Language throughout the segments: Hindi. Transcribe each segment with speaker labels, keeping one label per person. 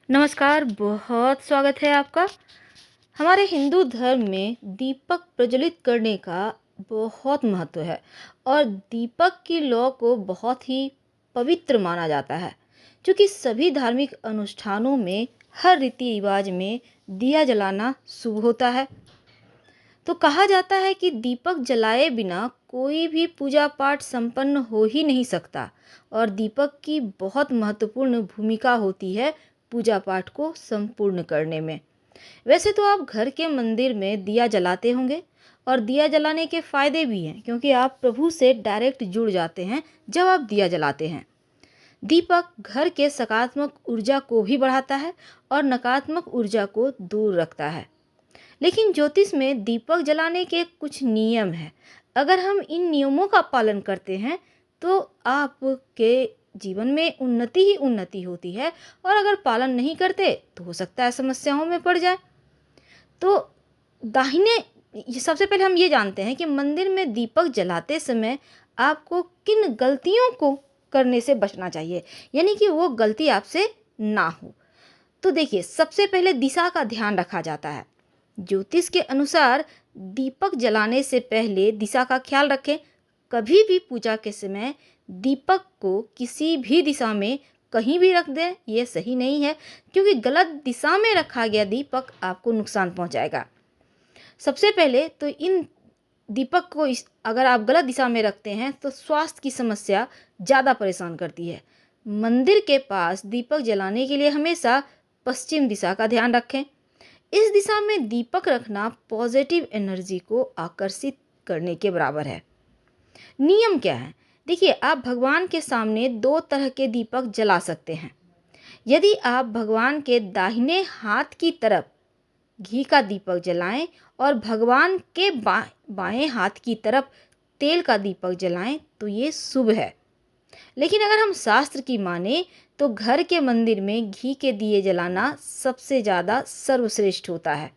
Speaker 1: नमस्कार, बहुत स्वागत है आपका। हमारे हिंदू धर्म में दीपक प्रज्वलित करने का बहुत महत्व है और दीपक की लौ को बहुत ही पवित्र माना जाता है, क्योंकि सभी धार्मिक अनुष्ठानों में हर रीति रिवाज में दिया जलाना शुभ होता है। तो कहा जाता है कि दीपक जलाए बिना कोई भी पूजा पाठ संपन्न हो ही नहीं सकता और दीपक की बहुत महत्वपूर्ण भूमिका होती है पूजा पाठ को संपूर्ण करने में। वैसे तो आप घर के मंदिर में दिया जलाते होंगे और दिया जलाने के फायदे भी हैं, क्योंकि आप प्रभु से डायरेक्ट जुड़ जाते हैं जब आप दिया जलाते हैं। दीपक घर के सकारात्मक ऊर्जा को भी बढ़ाता है और नकारात्मक ऊर्जा को दूर रखता है। लेकिन ज्योतिष में दीपक जलाने के कुछ नियम हैं। अगर हम इन नियमों का पालन करते हैं तो आपके जीवन में उन्नति ही उन्नति होती है, और अगर पालन नहीं करते तो हो सकता है समस्याओं में पड़ जाए। तो दाहिने सबसे पहले हम ये जानते हैं कि मंदिर में दीपक जलाते समय आपको किन गलतियों को करने से बचना चाहिए, यानी कि वो गलती आपसे ना हो। तो देखिए, सबसे पहले दिशा का ध्यान रखा जाता है। ज्योतिष के अनुसार दीपक जलाने से पहले दिशा का ख्याल रखें। कभी भी पूजा के समय दीपक को किसी भी दिशा में कहीं भी रख दें, यह सही नहीं है, क्योंकि गलत दिशा में रखा गया दीपक आपको नुकसान पहुंचाएगा। सबसे पहले तो इन दीपक को अगर आप गलत दिशा में रखते हैं तो स्वास्थ्य की समस्या ज़्यादा परेशान करती है। मंदिर के पास दीपक जलाने के लिए हमेशा पश्चिम दिशा का ध्यान रखें। इस दिशा में दीपक रखना पॉजिटिव एनर्जी को आकर्षित करने के बराबर है। नियम क्या है? देखिए, आप भगवान के सामने दो तरह के दीपक जला सकते हैं। यदि आप भगवान के दाहिने हाथ की तरफ घी का दीपक जलाएं और भगवान के बाएं हाथ की तरफ तेल का दीपक जलाएं तो ये शुभ है। लेकिन अगर हम शास्त्र की माने तो घर के मंदिर में घी के दिए जलाना सबसे ज़्यादा सर्वश्रेष्ठ होता है।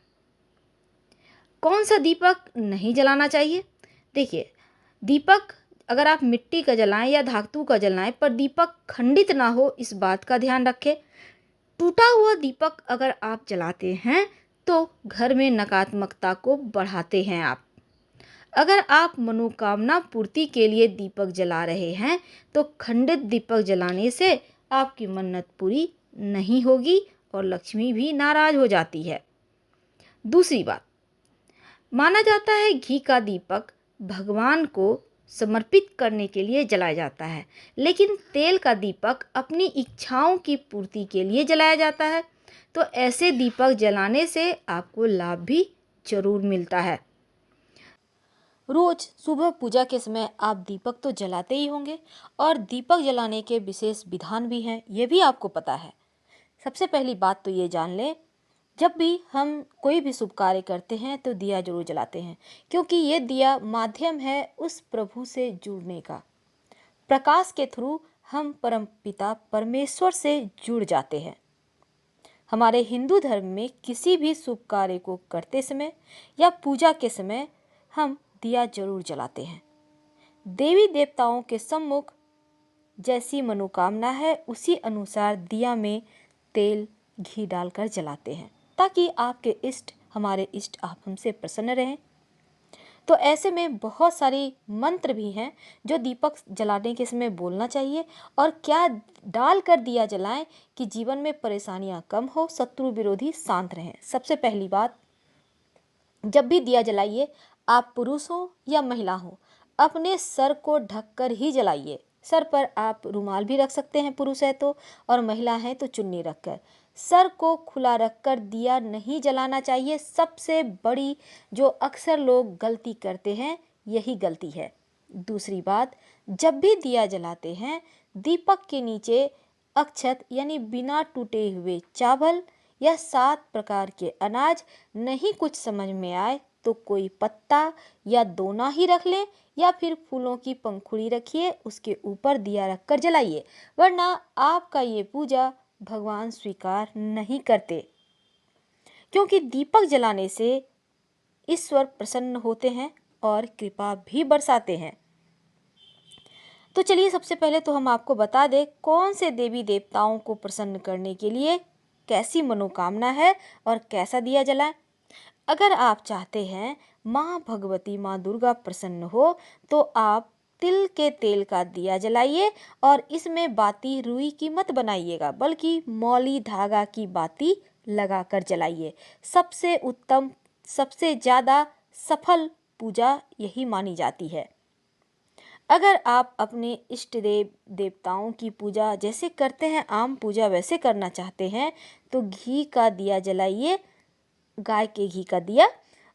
Speaker 1: कौन सा दीपक नहीं जलाना चाहिए? देखिए, दीपक अगर आप मिट्टी का जलाएं या धातु का जलाएं, पर दीपक खंडित ना हो, इस बात का ध्यान रखें। टूटा हुआ दीपक अगर आप जलाते हैं तो घर में नकारात्मकता को बढ़ाते हैं आप। अगर आप मनोकामना पूर्ति के लिए दीपक जला रहे हैं तो खंडित दीपक जलाने से आपकी मन्नत पूरी नहीं होगी और लक्ष्मी भी नाराज हो जाती है। दूसरी बात, माना जाता है घी का दीपक भगवान को समर्पित करने के लिए जलाया जाता है, लेकिन तेल का दीपक अपनी इच्छाओं की पूर्ति के लिए जलाया जाता है। तो ऐसे दीपक जलाने से आपको लाभ भी जरूर मिलता है। रोज सुबह पूजा के समय आप दीपक तो जलाते ही होंगे, और दीपक जलाने के विशेष विधान भी हैं, ये भी आपको पता है। सबसे पहली बात तो ये जान लें, जब भी हम कोई भी शुभ कार्य करते हैं तो दिया जरूर जलाते हैं, क्योंकि ये दिया माध्यम है उस प्रभु से जुड़ने का। प्रकाश के थ्रू हम परमपिता परमेश्वर से जुड़ जाते हैं। हमारे हिंदू धर्म में किसी भी शुभ कार्य को करते समय या पूजा के समय हम दिया जरूर जलाते हैं। देवी देवताओं के सम्मुख जैसी मनोकामना है उसी अनुसार दिया में तेल घी डालकर जलाते हैं, ताकि आपके इष्ट, हमारे इष्ट, आप हमसे प्रसन्न रहें। तो ऐसे में बहुत सारी मंत्र भी हैं जो दीपक जलाने के समय बोलना चाहिए, और क्या डालकर दिया जलाएं कि जीवन में परेशानियां कम हो, शत्रु विरोधी शांत रहें। सबसे पहली बात, जब भी दिया जलाइए, आप पुरुष हो या महिला हो, अपने सर को ढककर ही जलाइए। सर पर आप रुमाल भी रख सकते हैं पुरुष है तो, और महिला है तो चुन्नी रखकर। सर को खुला रखकर दिया नहीं जलाना चाहिए। सबसे बड़ी जो अक्सर लोग गलती करते हैं, यही गलती है। दूसरी बात, जब भी दिया जलाते हैं दीपक के नीचे अक्षत यानी बिना टूटे हुए चावल या 7 प्रकार के अनाज, नहीं कुछ समझ में आए तो कोई पत्ता या दोना ही रख लें, या फिर फूलों की पंखुड़ी रखिए, उसके ऊपर दिया रखकर जलाइए, वरना आपका ये पूजा भगवान स्वीकार नहीं करते। क्योंकि दीपक जलाने से ईश्वर प्रसन्न होते हैं और कृपा भी बरसाते हैं। तो चलिए, सबसे पहले तो हम आपको बता दें कौन से देवी देवताओं को प्रसन्न करने के लिए कैसी मनोकामना है और कैसा दिया जलाएं। अगर आप चाहते हैं माँ भगवती माँ दुर्गा प्रसन्न हो तो आप तिल के तेल का दिया जलाइए और इसमें बाती रुई की मत बनाइएगा, बल्कि मौली धागा की बाती लगाकर जलाइए। सबसे उत्तम, सबसे ज़्यादा सफल पूजा यही मानी जाती है। अगर आप अपने इष्ट देव देवताओं की पूजा जैसे करते हैं, आम पूजा वैसे करना चाहते हैं, तो घी का दिया जलाइए, गाय के घी का दिया।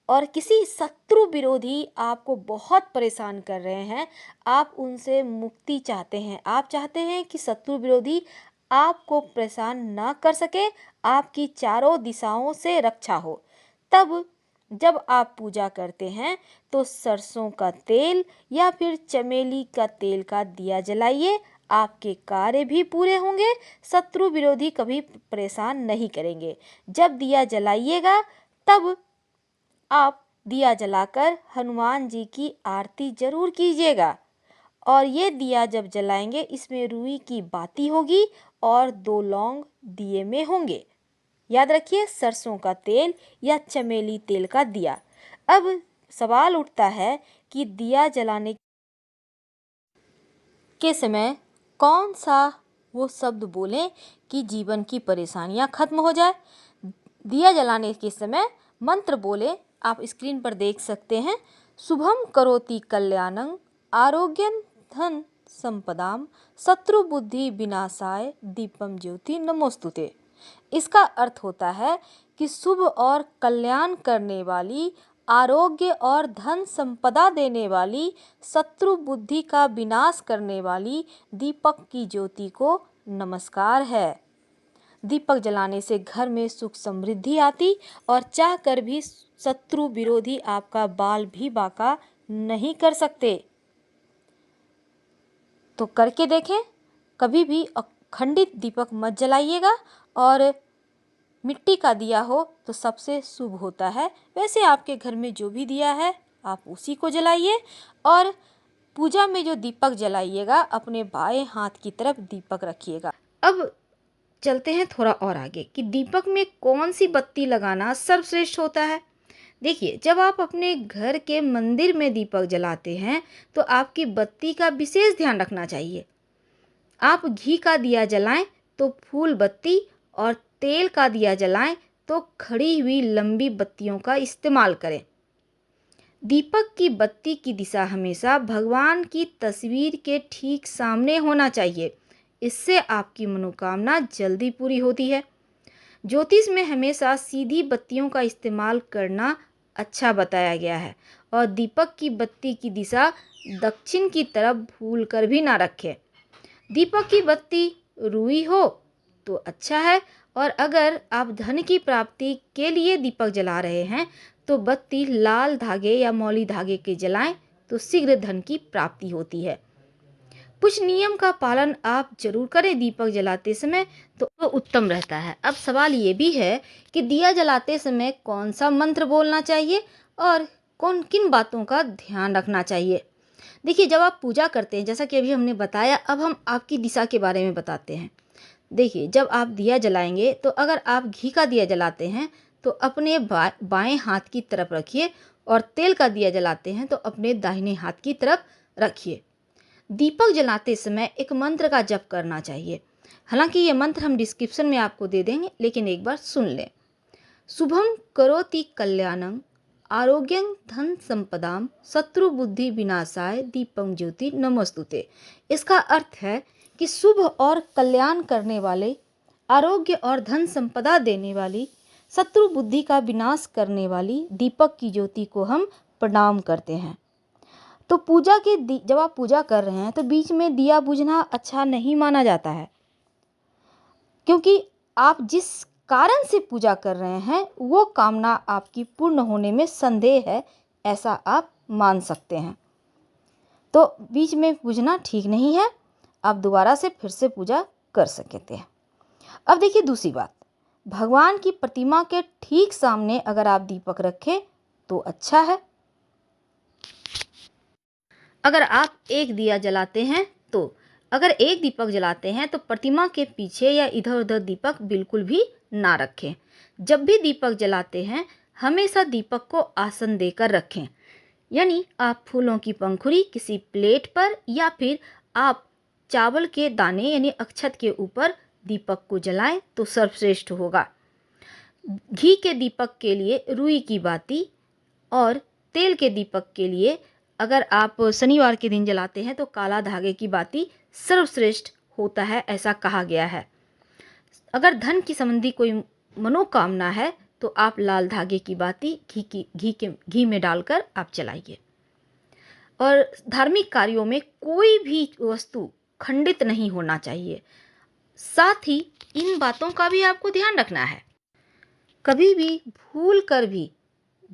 Speaker 1: और किसी शत्रु विरोधी आपको बहुत परेशान कर रहे हैं, आप उनसे मुक्ति चाहते हैं, आप चाहते हैं कि शत्रु विरोधी आपको परेशान ना कर सके, आपकी चारों दिशाओं से रक्षा हो, तब जब आप पूजा करते हैं तो सरसों का तेल या फिर चमेली का तेल का दिया जलाइए। आपके कार्य भी पूरे होंगे, शत्रु विरोधी कभी परेशान नहीं करेंगे। जब दिया जलाइएगा तब आप दिया जलाकर हनुमान जी की आरती जरूर कीजिएगा। और ये दिया जब जलाएंगे इसमें रुई की बाती होगी और 2 लौंग दिए में होंगे। याद रखिए, सरसों का तेल या चमेली तेल का दिया। अब सवाल उठता है कि दिया जलाने के समय कौन सा वो शब्द बोलें कि जीवन की परेशानियां खत्म हो जाए। दिया जलाने के समय मंत्र बोले, आप स्क्रीन पर देख सकते हैं। शुभम करोति कल्याणं आरोग्यं धन संपदाम शत्रु बुद्धि विनाशाय दीपम ज्योति नमोस्तुते। इसका अर्थ होता है कि शुभ और कल्याण करने वाली, आरोग्य और धन संपदा देने वाली, शत्रु बुद्धि का विनाश करने वाली दीपक की ज्योति को नमस्कार है। दीपक जलाने से घर में सुख समृद्धि आती और चाह कर भी शत्रु विरोधी आपका बाल भी बाका नहीं कर सकते। तो करके देखें, कभी भी अखंडित दीपक मत जलाइएगा, और मिट्टी का दिया हो तो सबसे शुभ होता है। वैसे आपके घर में जो भी दिया है आप उसी को जलाइए, और पूजा में जो दीपक जलाइएगा अपने बाएं हाथ की तरफ दीपक रखिएगा। अब चलते हैं थोड़ा और आगे कि दीपक में कौन सी बत्ती लगाना सर्वश्रेष्ठ होता है। देखिए, जब आप अपने घर के मंदिर में दीपक जलाते हैं तो आपकी बत्ती का विशेष ध्यान रखना चाहिए। आप घी का दिया जलाएं तो फूल बत्ती, और तेल का दिया जलाएं तो खड़ी हुई लंबी बत्तियों का इस्तेमाल करें। दीपक की बत्ती की दिशा हमेशा भगवान की तस्वीर के ठीक सामने होना चाहिए। इससे आपकी मनोकामना जल्दी पूरी होती है। ज्योतिष में हमेशा सीधी बत्तियों का इस्तेमाल करना अच्छा बताया गया है, और दीपक की बत्ती की दिशा दक्षिण की तरफ भूल कर भी ना रखें। दीपक की बत्ती रुई हो तो अच्छा है, और अगर आप धन की प्राप्ति के लिए दीपक जला रहे हैं तो बत्ती लाल धागे या मौली धागे के जलाएं तो शीघ्र धन की प्राप्ति होती है। कुछ नियम का पालन आप जरूर करें दीपक जलाते समय, तो उत्तम रहता है। अब सवाल ये भी है कि दिया जलाते समय कौन सा मंत्र बोलना चाहिए और कौन किन बातों का ध्यान रखना चाहिए। देखिए, जब आप पूजा करते हैं, जैसा कि अभी हमने बताया, अब हम आपकी दिशा के बारे में बताते हैं। देखिए, जब आप दिया जलाएंगे तो अगर आप घी का दिया जलाते हैं तो अपने बाएं हाथ की तरफ रखिए, और तेल का दिया जलाते हैं तो अपने दाहिने हाथ की तरफ रखिए। दीपक जलाते समय एक मंत्र का जप करना चाहिए। हालांकि ये मंत्र हम डिस्क्रिप्शन में आपको दे देंगे, लेकिन एक बार सुन लें। शुभम करोति कल्याणं आरोग्यं धन संपदाम शत्रु बुद्धि विनाशाय दीपम ज्योति नमोस्तुते। इसका अर्थ है कि शुभ और कल्याण करने वाले, आरोग्य और धन संपदा देने वाली, शत्रु बुद्धि का विनाश करने वाली दीपक की ज्योति को हम प्रणाम करते हैं। तो जब आप पूजा कर रहे हैं तो बीच में दिया बुझना अच्छा नहीं माना जाता है, क्योंकि आप जिस कारण से पूजा कर रहे हैं वो कामना आपकी पूर्ण होने में संदेह है, ऐसा आप मान सकते हैं। तो बीच में बुझना ठीक नहीं है, आप दोबारा से फिर से पूजा कर सकते हैं। अब देखिए दूसरी बात, भगवान की प्रतिमा के ठीक सामने अगर आप दीपक रखें तो अच्छा है। अगर आप एक दिया जलाते हैं तो अगर एक दीपक जलाते हैं तो प्रतिमा के पीछे या इधर उधर दीपक बिल्कुल भी ना रखें। जब भी दीपक जलाते हैं हमेशा दीपक को आसन देकर रखें, यानी आप फूलों की पंखुड़ी किसी प्लेट पर या फिर आप चावल के दाने यानी अक्षत के ऊपर दीपक को जलाएं तो सर्वश्रेष्ठ होगा। घी के दीपक के लिए रुई की बाती और तेल के दीपक के लिए अगर आप शनिवार के दिन जलाते हैं तो काला धागे की बाती सर्वश्रेष्ठ होता है, ऐसा कहा गया है। अगर धन की संबंधी कोई मनोकामना है तो आप लाल धागे की बाती घी में डालकर आप जलाइए। और धार्मिक कार्यों में कोई भी वस्तु खंडित नहीं होना चाहिए। साथ ही इन बातों का भी आपको ध्यान रखना है। कभी भी भूल कर भी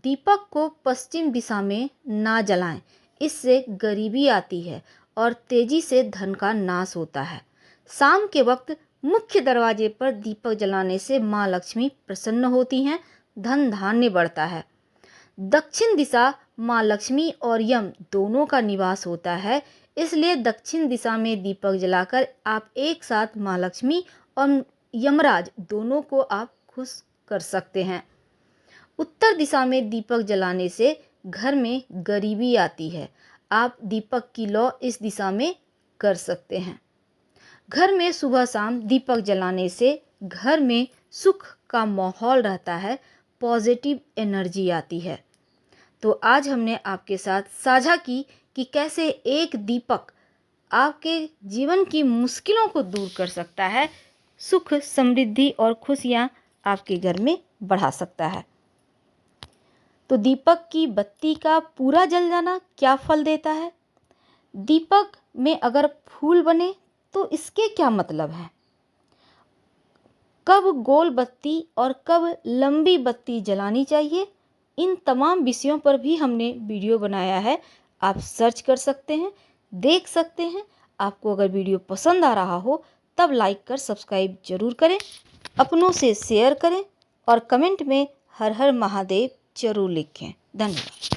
Speaker 1: दीपक को पश्चिम दिशा में ना जलाएं, इससे गरीबी आती है और तेजी से धन का नाश होता है। शाम के वक्त मुख्य दरवाजे पर दीपक जलाने से माँ लक्ष्मी प्रसन्न होती हैं, धन धान्य बढ़ता है। दक्षिण दिशा माँ लक्ष्मी और यम दोनों का निवास होता है, इसलिए दक्षिण दिशा में दीपक जलाकर आप एक साथ माँ लक्ष्मी और यमराज दोनों को आप खुश कर सकते हैं। उत्तर दिशा में दीपक जलाने से घर में गरीबी आती है। आप दीपक की लौ इस दिशा में कर सकते हैं। घर में सुबह शाम दीपक जलाने से घर में सुख का माहौल रहता है, पॉजिटिव एनर्जी आती है। तो आज हमने आपके साथ साझा की कि कैसे एक दीपक आपके जीवन की मुश्किलों को दूर कर सकता है, सुख समृद्धि और खुशियाँ आपके घर में बढ़ा सकता है। तो दीपक की बत्ती का पूरा जल जाना क्या फल देता है? दीपक में अगर फूल बने तो इसके क्या मतलब है? कब गोल बत्ती और कब लंबी बत्ती जलानी चाहिए, इन तमाम विषयों पर भी हमने वीडियो बनाया है। आप सर्च कर सकते हैं, देख सकते हैं। आपको अगर वीडियो पसंद आ रहा हो तब लाइक कर सब्सक्राइब जरूर करें, अपनों से शेयर करें और कमेंट में हर हर महादेव जरूर लिखें। धन्यवाद।